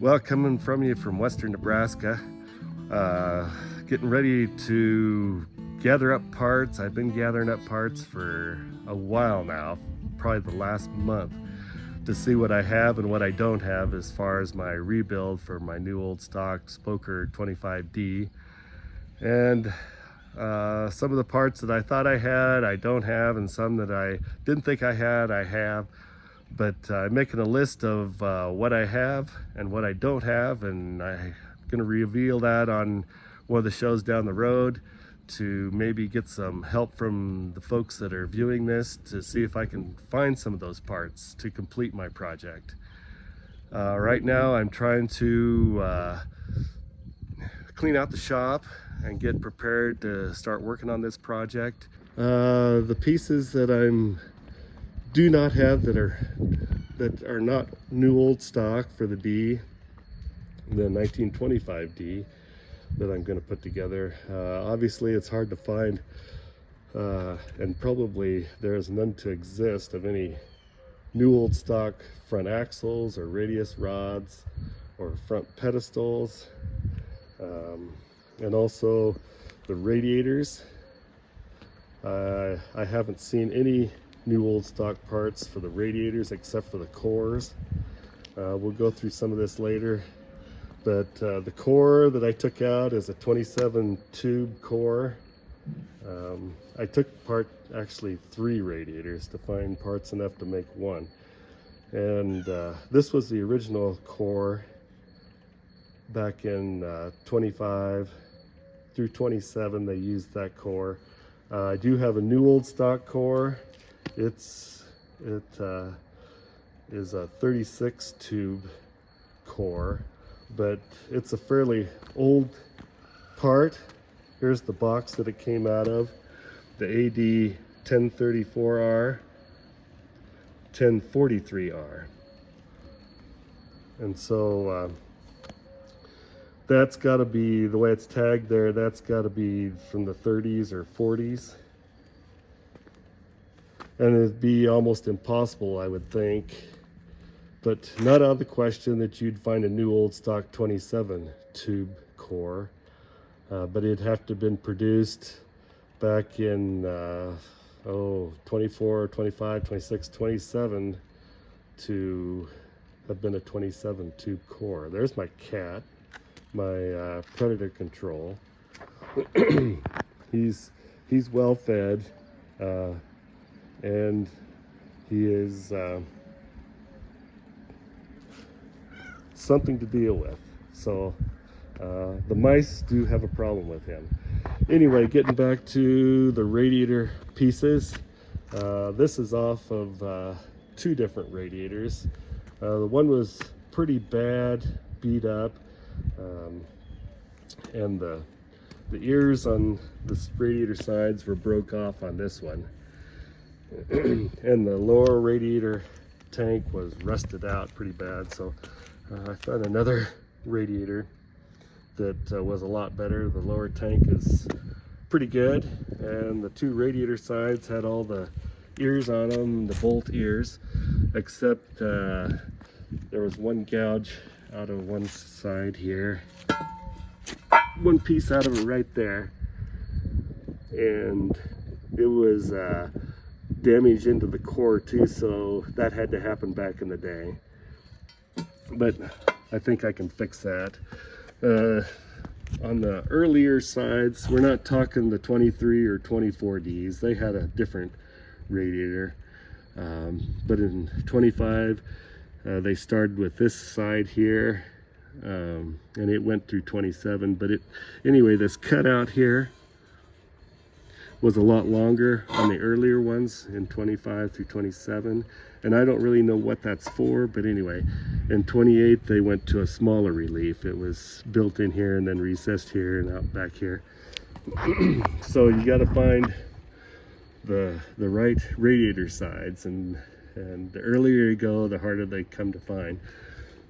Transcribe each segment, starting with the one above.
Well, coming from you from western Nebraska, getting ready to gather up parts. I've been gathering up parts for a while now, probably the last month, to see what I have and what I don't have as far as my rebuild for my new old stock Spoker 25D. And some of the parts that I thought I had, I don't have, and some that I didn't think I had, I have. But I'm making a list of what I have and what I don't have, and I'm going to reveal that on one of the shows down the road to maybe get some help from the folks that are viewing this to see if I can find some of those parts to complete my project. Right now I'm trying to clean out the shop and get prepared to start working on this project. The pieces that I do not have that are not new old stock for the D, the 1925D that I'm going to put together. Obviously it's hard to find, and probably there is none to exist of any new old stock front axles or radius rods or front pedestals, and also the radiators. I haven't seen any new old stock parts for the radiators except for the cores. We'll go through some of this later, but the core that I took out is a 27 tube core. I took apart actually 3 radiators to find parts enough to make one, and this was the original core back in 25 through 27. They used that core. I do have a new old stock core. It is a 36 tube core, but it's a fairly old part. Here's the box that it came out of, the AD 1034R, 1043R. And so that's got to be, the way it's tagged there, that's got to be from the 30s or 40s. And it'd be almost impossible, I would think, but not out of the question that you'd find a new old stock 27 tube core, but it'd have to have been produced back in 24, 25, 26, 27 to have been a 27 tube core. There's my cat, my predator control. he's well fed, and he is something to deal with. So the mice do have a problem with him. Anyway, getting back to the radiator pieces, this is off of 2 different radiators. The one was pretty bad, beat up, and the ears on the radiator sides were broke off on this one. And the lower radiator tank was rusted out pretty bad, so I found another radiator that was a lot better. The lower tank is pretty good, and the 2 radiator sides had all the ears on them, the bolt ears, except there was one gouge out of one side here, one piece out of it right there, and it was damaged into the core too, so that had to happen back in the day, but I think I can fix that. On the earlier sides, we're not talking the 23 or 24Ds, they had a different radiator, but in 25 they started with this side here, and it went through 27, but anyway, this cutout here was a lot longer on the earlier ones in 25 through 27, and I don't really know what that's for, but anyway, in 28 they went to a smaller relief. It was built in here and then recessed here and out back here. So you got to find the right radiator sides, and the earlier you go, the harder they come to find.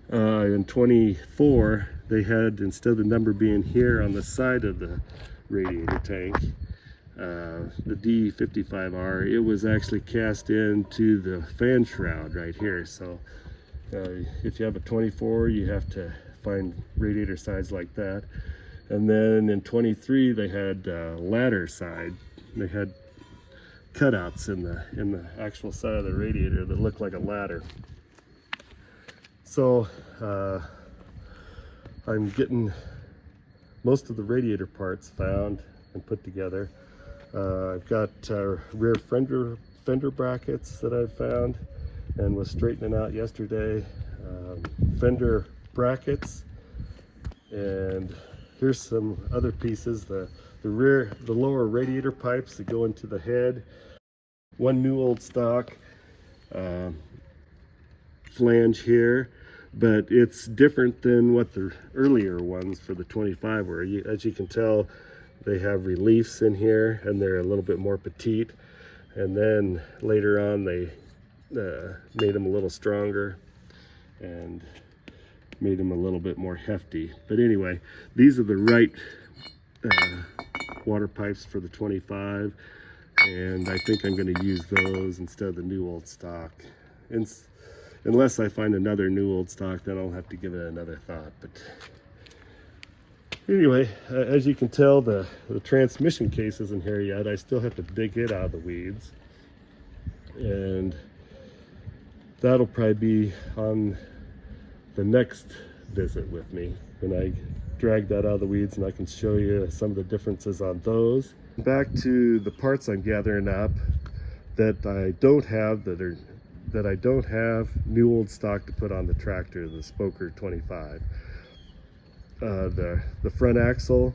In 24 they had, instead of the number being here on the side of the radiator tank, the D55R, it was actually cast into the fan shroud right here. So if you have a 24, you have to find radiator sides like that. And then in 23 they had ladder side. They had cutouts in the actual side of the radiator that looked like a ladder. So I'm getting most of the radiator parts found and put together. I've got rear fender brackets that I've found and was straightening out yesterday. Fender brackets, and here's some other pieces. The lower radiator pipes that go into the head. One new old stock flange here, but it's different than what the earlier ones for the 25 were. As you can tell, they have reliefs in here and they're a little bit more petite, and then later on they made them a little stronger and made them a little bit more hefty. But anyway, these are the right water pipes for the 25, and I think I'm going to use those instead of the new old stock. Unless I find another new old stock, then I'll have to give it another thought. But anyway, as you can tell, the transmission case isn't here yet. I still have to dig it out of the weeds, and that'll probably be on the next visit with me when I drag that out of the weeds, and I can show you some of the differences on those. Back to the parts I'm gathering up that I don't have new old stock to put on the tractor, the Spoker 25. The front axle,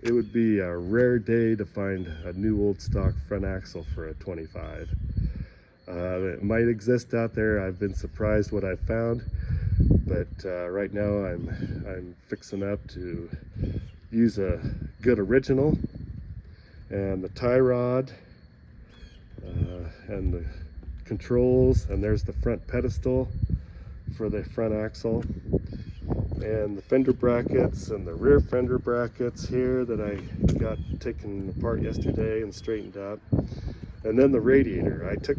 it would be a rare day to find a new old stock front axle for a 25. It might exist out there. I've been surprised what I've found, but right now I'm fixing up to use a good original, and the tie rod and the controls, and there's the front pedestal for the front axle, and the fender brackets and the rear fender brackets here that I got taken apart yesterday and straightened up, and then the radiator. I took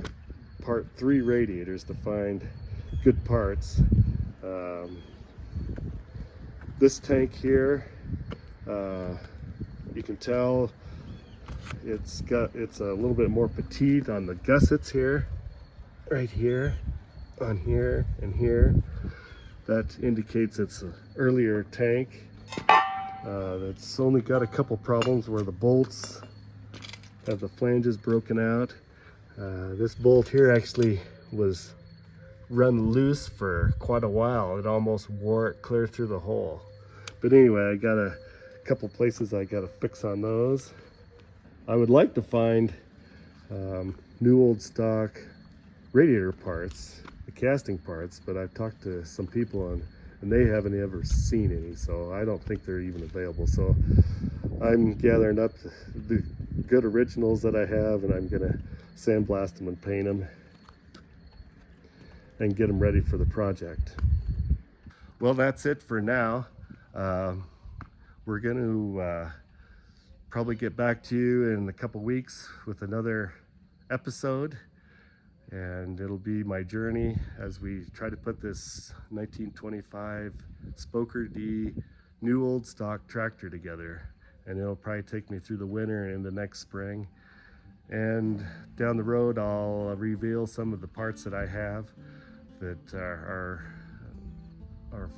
apart 3 radiators to find good parts. This tank here, you can tell it's a little bit more petite on the gussets here, right here, on here, and here. That indicates it's an earlier tank. It's only got a couple problems where the bolts have the flanges broken out. This bolt here actually was run loose for quite a while. It almost wore it clear through the hole. But anyway, I got a couple places I got to fix on those. I would like to find new old stock radiator parts, the casting parts, but I've talked to some people and they haven't ever seen any, so I don't think they're even available. So I'm gathering up the good originals that I have, and I'm gonna sandblast them and paint them and get them ready for the project. Well, that's it for now. We're going to probably get back to you in a couple weeks with another episode, and it'll be my journey as we try to put this 1925 Spoker D new old stock tractor together, and it'll probably take me through the winter and into next spring. And down the road I'll reveal some of the parts that I have that are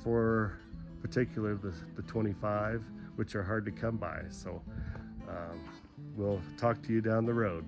for particularly the 25, which are hard to come by. So we'll talk to you down the road.